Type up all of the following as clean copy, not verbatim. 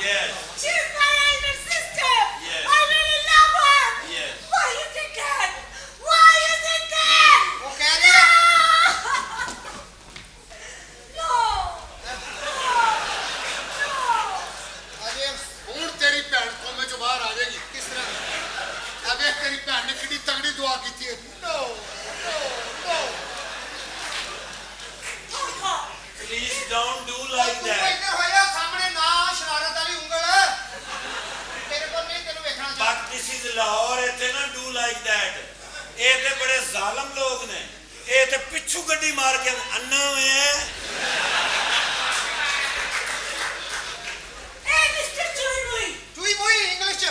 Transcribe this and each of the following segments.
Yes. She's my elder sister. Yes. I really love her. Yes. Why you did that? Why you did that? ਉਹ ਕਹਿ ਰਿਹਾ No. ਅਜੇ ਹੁਣ ਤੇਰੀ ਭੈਣ ਕੋਮੇ ਚੋਂ ਬਾਹਰ ਆ ਜਾਏਗੀ। ਕਿਸ ਤਰ੍ਹਾਂ ਆ ਵੇਖ ਤੇਰੀ ਭੈਣ ਨੇ ਕਿੰਨੀ ਤਗੜੀ ਦੁਆ ਕੀਤੀ ਹੈ। ਨੋ ਨੋ ਨੋ Papa. Please don't do like ਤੂੰ that. ਇੱਧਰ ਹੋਇਆ ਸਾਹਮਣੇ ਨਾ ਸ਼ਰਾਰਤ ਵਾਲੀ ਉਂਗਲ ਤੇਰੇ ਕੋਲ ਨਹੀਂ ਤੈਨੂੰ ਵੇਖਣਾ ਚਾਹੀਦਾ But this is Lahore. ਇੱਥੇ ਨਾ do like that. ਇਹ ਤੇ ਬੜੇ ਜ਼ਾਲਮ ਲੋਕ ਨੇ। ਇਹ ਤੇ ਪਿੱਛੂ ਗੱਡੀ ਮਾਰ ਕੇ ਅੰਨਾ ਹੋਇਆ। Hey, Mr. Chunui. ਚੂਈ ਮੂਈ ਇੰਗਲਿਸ਼ ਚ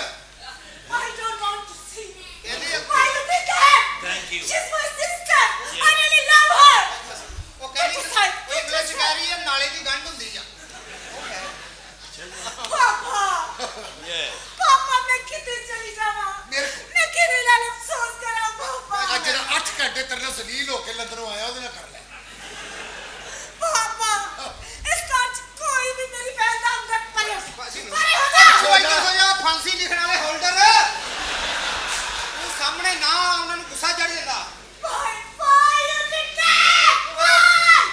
I don't want to see me. ਕਹਿੰਦੀ Why you did that? Thank you. She's my sister. Yes. I really love her. ਉਹ ਕਹਿੰਦੀ Put aside, ਉਹ ਇੰਗਲਿਸ਼ ਚ ਕਹਿ ਰਹੀ ਹੈ ਨਾਲੇ ਦੀ ਗੰਢ ਹੁੰਦੀ ਆ Papa. Yes. Papa, मैं कितने चली जावा? मेरे मैं कितने लाल अफसोस करा पापा. ਅੱਜ ਜਿਹੜਾ 8 ਘੰਟੇ ਤੇਰੇ ਨਾਲ ਜ਼ਲੀਲ ਹੋ ਕੇ ਲੰਦਰੋਂ ਆਇਆ ਉਹਦੇ ਨਾਲ ਕਰ ਲੈ। पापा, इस कार च कोई भी मेरी बहन का अंदर परे हो ਉਹ ਇੱਧਰ ਹੋਇਆ ਫਾਂਸੀ ਲਿਖਣ ਵਾਲੇ ਹੋਲਡਰ ਤੂੰ ਸਾਹਮਣੇ ਨਾ ਉਹਨਾਂ ਨੂੰ ਗੁੱਸਾ ਚੜ ਜਾਂਦਾ Why you did that? Why?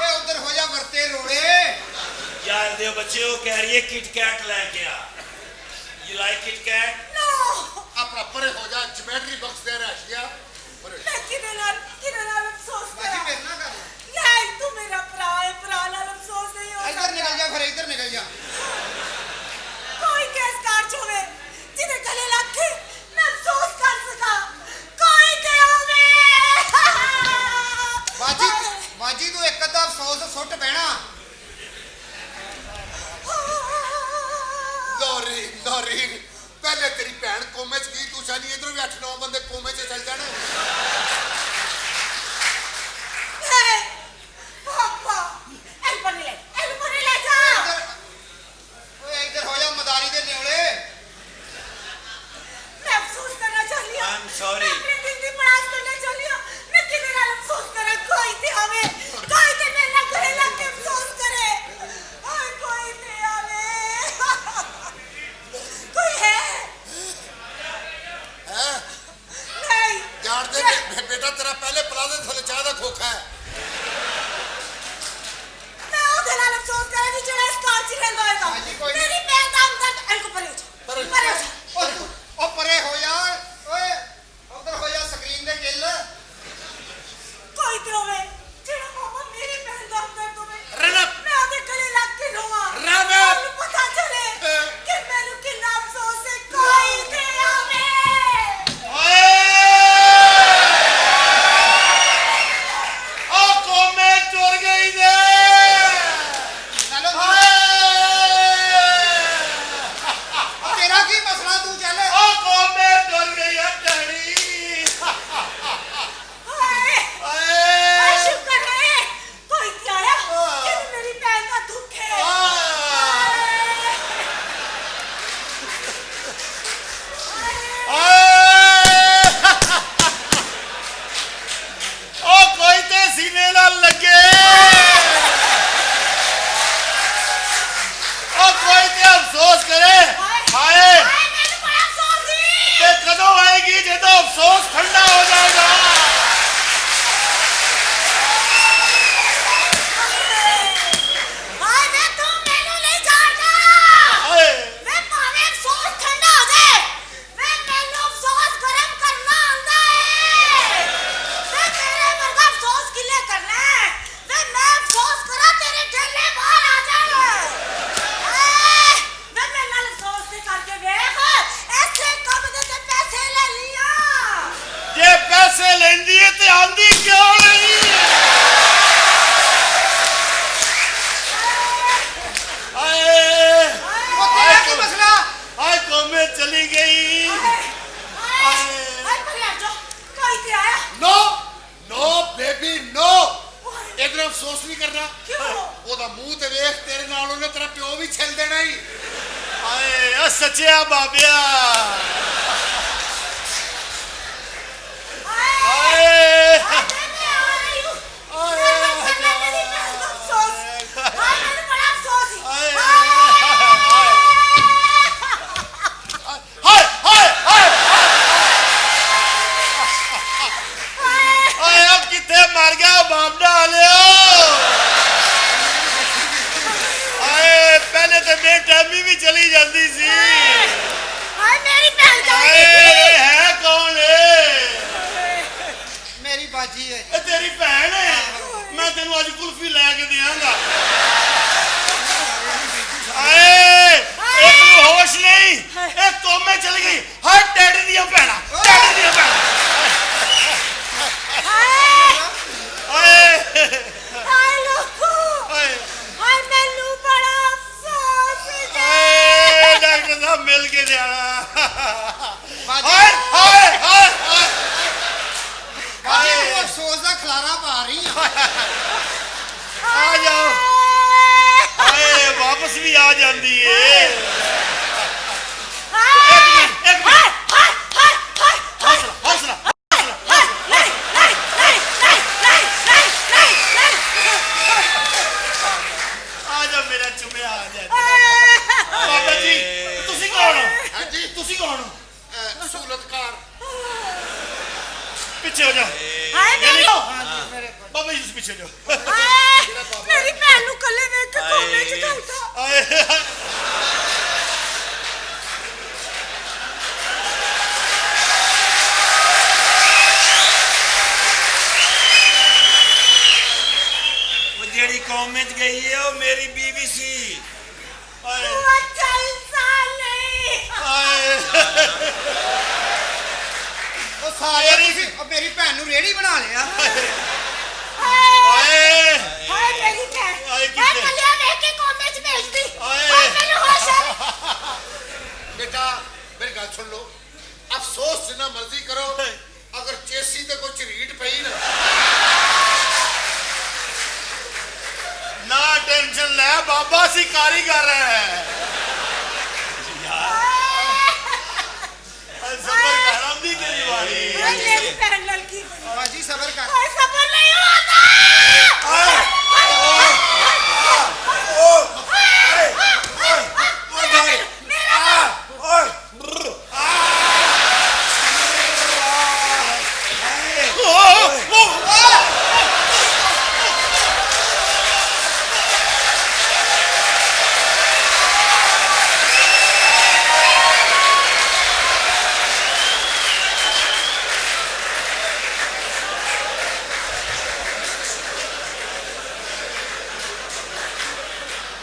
ਓਏ ਉੱਧਰ ਹੋ ਜਾ ਵਰਤੇ ਰੋੜੇ यार दे बच्चे वो कह रही है किट कैट लेके आ। You like Kit Kat? No. ਆਪਣਾ ਪਰੇ ਹੋ ਜਾ ਜਮੈਟਰੀ ਬਾਕਸ ਦੇ ਰਿਹਾ ਸ਼ਿਆ ਪਰੇ। मैं कितने लाल अफसोस ਬਾਜੀ करा. ਫਿਰ ਨਾ ਕਰ नहीं, तू मेरा भरा है, भरा लाल अफसोस नहीं हो ਇੱਧਰ ਨਿਕਲ सकता. ਜਾ ਫਿਰ ਇੱਧਰ ਨਿਕਲ ਜਾ कोई गैस कार च होवे जिन्हें गले लग के मैं अफसोस कर सका. कोई ते होवे. ਬਾਜੀ ਤੂੰ ਇੱਕ ਅੱਧਾ ਅਫਸੋਸ ਸੁੱਟ ਬਹਿਣਾ ਲੋਰੀ ਲੋਰੀ ਪਹਿਲੇ ਤੇਰੀ ਭੈਣ ਕੋਮੇ ਚ ਗਈ ਤੂੰ ਚਾਹਨੀ ਇਧਰੋਂ ਵੀ 8-9 ਬੰਦੇ ਕੋਮੇ ਚ ਚੱਲ ਜਾਣ। Hey, Papa, el ponele ya. ਓਏ ਇੱਧਰ ਹੋ ਜਾ ਮਦਾਰੀ ਦੇ ਨਿਉਲੇ मैं अफसोस करना चाहती हूँ. I'm sorry. मैं अपने दिल की पड़ास करना चाहती हूँ. मैं कितने लाल अफसोस करा. कोई ते आवे. कोई ते मेरे ना गले लग के अफसोस करे. ओए कोई ते आवे. कोई है? ਹੈ नहीं. ਜਾਣਦੇ ਬੇਟਾ ਤੇਰਾ ਪਹਿਲੇ ਪਲਾਜ਼ੇ ਥੱਲੇ ਚਾਹ ਦਾ ਖੋਖਾ ਹੈ। मैं ओदे लाल अफसोस करा कि जेड़ा इस कार च रहंदा होएगा. हाजी, कोई नहीं. मेरी बहन दा अंदर इनको परे हो जा. परे हो जा. परे हो जा. ਉਹ ਪਰੇ ਹੋ ਜਾ ਓਏ ਉੱਧਰ ਹੋ ਜਾ ਸਕਰੀਨ ਦੇ ਗਿੱਲ कोई ते होवे. जेड़ा पापा मेरी बहन दा अंदर होवे. रनअप मैं ओदे गले लग के रोवां. रनअप ਮੈਨੂੰ ਪਤਾ ਚਲੇ ਕਿ ਮੈਨੂੰ ਕਿੰਨਾ ਅਫਸੋਸ ਹੈ. ਕੋਈ ਤੇ ਆਵੇ. ओ कोमे चोर गई दे। ਚਲੋ ਤੇਰਾ ਕੀ ਮਸਲਾ ਤੂੰ ਚੱਲ ओ कोमे चोर गई है टहनी। ਹਾਏ आए। ਸ਼ੁਕਰ ਹੈ ਕੋਈ ਤੇ ਆਇਆ ਕਿ ਮੇਰੀ ਭੈਣ ਦਾ ਦੁੱਖ ਹੈ. ओ कोई ते सीने नाल लगे। ओ कोई ते अफसोस करे। हाय ਮੈਨੂੰ ਬੜਾ ਅਫਸੋਸ ਹੈ. ते कदों आएगी जदों अफसोस ठंडा हो जाएगा। ਹਾਏ ਵੇ ਤੂੰ ਮੈਨੂੰ ਨਹੀਂ ਜਾਣਦਾ. हाय ਵੇ ਭਾਵੇਂ ਅਫਸੋਸ ਠੰਡਾ ਹੋ ਜਾਏ. ਵੇ ਮੈਨੂੰ ਅਫਸੋਸ ਗਰਮ ਕਰਨਾ ਆਉਂਦਾ ਹੈ. ਵੇ ਤੇਰੇ ਵਰਗਾ ਅਫਸੋਸ ਕਿੱਲੇ ਕਰਨਾ ਹੈ. ਵੇ ਮੈਂ ਅਫਸੋਸ ਕਰਾਂ ਤੇਰੇ ਢੇਲੇ ਬਾਹਰ ਆ ਜਾਣ. ਹਾਏ ਵੇ ਮੇਰੇ ਨਾਲ ਅਫਸੋਸ ਤੇ ਕਰਕੇ ਵੇਖ. ਐਸੇ ਕਬਜ਼ੇ ਤੇ ਪੈਸੇ ਲੈ ਲਿਆ. जे पैसे लेंदी है ते आंदी क्यों नहीं? हाय ਉਹ ਤੇਰਾ ਕੀ ਮਸਲਾ हाय कोमे चली गई। ਹਾਏ ਪਰੇ ਆ ਜਾ. ਕੋਈ ਤੇ ਆਇਆ. ਨੋ ਨੋ ਬੇਬੀ ਨੋ ਇਧਰ ਅਫਸੋਸ ਨਹੀਂ ਕਰਨਾ। ਕਿਉਂ? ਉਹਦਾ ਮੂੰਹ ਤੇ ਵੇਖ ਤੇਰੇ ਨਾਲ ਉਹਨੇ ਤੇਰਾ ਪਿਓ ਵੀ ਛਿਲ ਦੇਣਾ ਹੀ। हाय ओ सच्चिया बाबिया। ਹਾਏ हाय ਮੈਂ ਆ ਰਹੀ ਹੂੰ. हाय मेरी बहन का अफसोस. हाय, मैंने बड़ा अफसोस ही. हाय हाय। ਵੀ ਲੈ ਕੇ ਦਿਆਂਗਾ ਆਏ ਇੱਕ ਨੂੰ ਹੋਸ਼ ਨਹੀਂ ਇਹ ਕੋਮੇ ਚਲੀ ਗਈ ਹਰ ਡੈਡੀ ਦੀਆਂ ਭੈਣਾਂ ਹਾਏ ਆਏ ਹਾਏ ਲੋਕੋ ਆਏ ਹਾਏ ਮੈਨੂੰ ਬੜਾ ਅਫਸੋਸ ਹੈ ਆਏ ਡਾਕਟਰ ਸਾਹਿਬ ਮਿਲ ਕੇ ਜਾਣਾ ਬਾਜੀ ਹਾਏ ਹਾਏ ਹਾਏ ਬਾਜੀ ਤੂੰ ਅਫਸੋਸ ਦਾ ਖਲਾਰਾ ਪਾ ਰਹੀ ਆ ਆ ਜਾਓ ਆਏ ਵਾਪਸ ਵੀ ਆ ਜਾਂਦੀ ਏ ਇੱਕ ਮਿੰਟ ਹੌਸਲਾ ਆ ਜਾ ਮੇਰਾ ਚੁੰਮਿਆ ਆ ਜਾ ਬਾਬਾ ਜੀ ਤੁਸੀਂ ਕੌਣ ਹੋ ਹਾਂਜੀ ਤੁਸੀਂ ਕੌਣ ਹੋ ਸਹੂਲਤਕਾਰ ਪਿੱਛੇ ਹੋ ਜਾਓ ਹਾਏ ਨਹੀਂ, ਮੈਨੂੰ ਹਾਂਜੀ ਮੇਰੇ ਕੋਲ ਬਾਬਾ ਜੀ ਤੁਸੀਂ ਪਿੱਛੇ ਹੋ ਜਾਓ ਹਾਏ ਮੇਰੀ ਭੈਣ ਨੂੰ ਕੱਲੇ ਵੇਖ ਕੇ ਕੋਮੇ ਚ ਘਲਤਾ ਆਏ ਉਹ ਜਿਹੜੀ ਕੌਮ ਵਿੱਚ ਗਈ ਹੈ ਉਹ ਮੇਰੀ ਬੀਵੀ ਸੀ ਆਏ ਤੂੰ ਅੱਛਾ ਇਨਸਾਨ ਨਹੀਂ ਆਏ ਉਹ ਸਾਰੇ ਤੁਸੀਂ ਉਹ ਮੇਰੀ ਭੈਣ ਨੂੰ ਰੇੜੀ ਬਣਾ ਲਿਆ ਆਏ ਹਾਏ ਮੇਰੀ ਭੈਣ ਹਾਏ ਹਾਏ ਕਿੱਥੇ? ਕੱਲਿਆ ਵੇਖ ਕੇ ਕੋਮੇ ਚ ਭੇਜਦੀ ਹਾਏ। ਹਾਏ ਮੈਨੂੰ ਹੋਸ਼ ਆ ਬੇਟਾ ਮੇਰੀ ਗੱਲ ਸੁਣ ਲਓ ਅਫਸੋਸ ਜਿੰਨਾ ਮਰਜ਼ੀ ਕਰੋ ਅਗਰ ਚੇਸੀ ਤੇ ਕੋਈ ਝਰੀਟ ਪਈ ਨਾ ਨਾ ਟੈਨਸ਼ਨ ਲੈ ਬਾਬਾ ਸੀ ਕਾਰੀਗਰ ਹੈ ਸਫਰ ਕਰਾਂ ਦੀ ਤੇਰੀ ਵਾਰੀ ਹਾਏ ਮੇਰੀ ਭੈਣ ਨਾਲ ਕੀ ਬਣੀ ਬਾਜੀ ਸਬਰ ਕਰ ਹਾਏ ਸਬਰ ਨਹੀਂ ਹੋਤਾ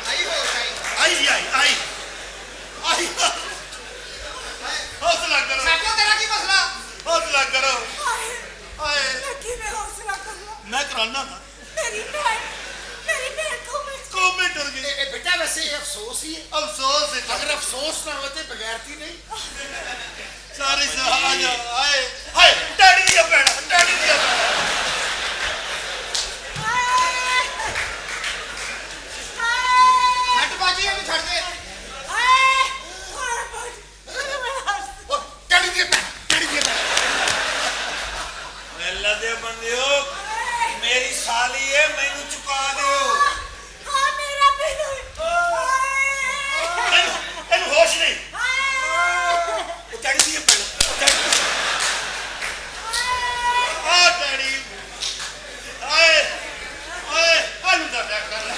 ਆਈ ਹੋ ਗਈ ਆਈ ਹੌਸਲਾ ਕਰੋ ਸਾਕੋ ਤੇਰਾ ਕੀ ਮਸਲਾ ਹੌਸਲਾ ਕਰੋ ਆਏ ਮੈਂ ਕਿਵੇਂ ਹੌਸਲਾ ਕਰਾਂ ਮੈਂ ਕਰਾਨਾ ਨਾ ਮੇਰੀ ਭੈਣ ਕੋਮੇ ਚ ਕੋਮੇ ਡਰ ਗਈ ਇਹ ਬੇਟਾ ਵੈਸੇ ਇਹ ਅਫਸੋਸ ਹੀ ਹੈ ਅਫਸੋਸ ਹੈ ਅਗਰ ਅਫਸੋਸ ਨਾ ਹੋਵੇ ਤੇ ਬਗੈਰਤੀ ਨਹੀਂ ਸਾਰੀ ਸਹਾਜ ਆਏ ਹਾਏ ਡੈਡੀ ਦੀਆਂ ਭੈਣਾਂ ਹਟ ਬਾਜੀ ਇਹਨੂੰ ਛੱਡ ਦੇ ਉਹ ਡੈਡੀ ਦੀ ਭੈਣ ਅੱਲਾ ਦੇ ਬੰਦਿਓ ਮੇਰੀ ਸਾਲੀ ਹੈ ਮੈਨੂੰ ਚੁਕਾ ਦਿਓ ਇਹਨੂੰ ਹੋਸ਼ ਨਹੀਂ ਉਹ ਡੈਡੀ ਦੀ ਭੈਣ ਆ ਡੈਡੀ ਆਏ ਆਏ ਹਾਲੂ ਦਾ ਡਾਕ ਕਰ ਲੈ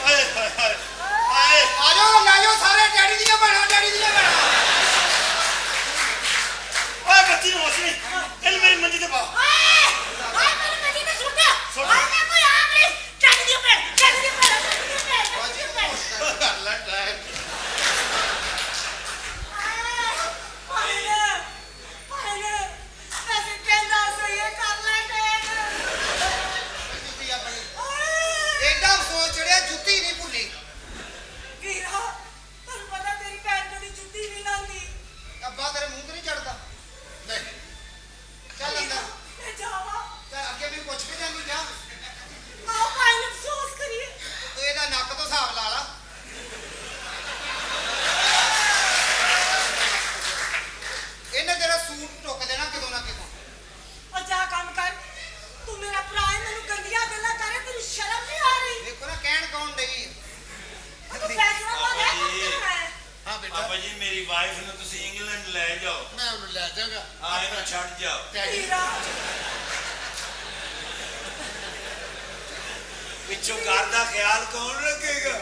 ਆਏ ਹਾਏ ਆਏ ਆ ਜਾਓ ਲੈ ਜਾਓ ਸਾਰੇ ਡੈਡੀ ਦੀਆਂ ਭੈਣਾਂ ਓਏ ਬੱਚੀ ਨੂੰ ਹੋਸ਼ ਨਹੀਂ ਇਹਨੂੰ ਮੇਰੀ ਮੰਜੀ ਤੇ ਪਾ ਕਰ ਲੈ ਟਾਈਮ ਜੁੱਤੀ ਆਪਣੀ ਐਡਾ ਅਫਸੋਸ ਚੜਿਆ ਜੁੱਤੀ ਨਹੀਂ ਭੁੱਲੀ ਅੱਬਾ ਤੇਰੇ ਮੂੰਹ ਤੇ ਨਹੀਂ ਚੜਦਾ ਨਹੀਂ ਚੱਲ ਅੰਦਰ ਚੱਲ ਅੱਗੇ ਵੀ ਪੁੱਛ ਕੇ ਜਾਂਦੀ ਜਾ ਤੂੰ ਇਹਦਾ ਨੱਕ ਤੋਂ ਹਿਸਾਬ ਲਾ ਲਾ ਇਹਨੇ ਤੇਰਾ ਸੂਟ ਟੁੱਕ ਦੇਣਾ ਕਿਦੋਂ ਨਾ ਕਿਦੋਂ ਦੇਖੋ ਨਾ ਕਹਿਣ ਕੌਣ ਡਈ ਹਾਂ ਬੇਟਾ ਪਾਪਾ ਜੀ ਮੇਰੀ ਵਾਈਫ ਨੂੰ ਤੁਸੀਂ ਇੰਗਲੈਂਡ ਲੈ ਜਾਓ ਮੈਂ ਉਹਨੂੰ ਲੈ ਜਾਵਾਂਗਾ ਹਾਂ ਇਹਨੂੰ ਛੱਡ ਜਾਓ ਡੈਡੀ ਪਿੱਛੋਂ ਘਰ ਦਾ ਖਿਆਲ ਕੌਣ ਰੱਖੇਗਾ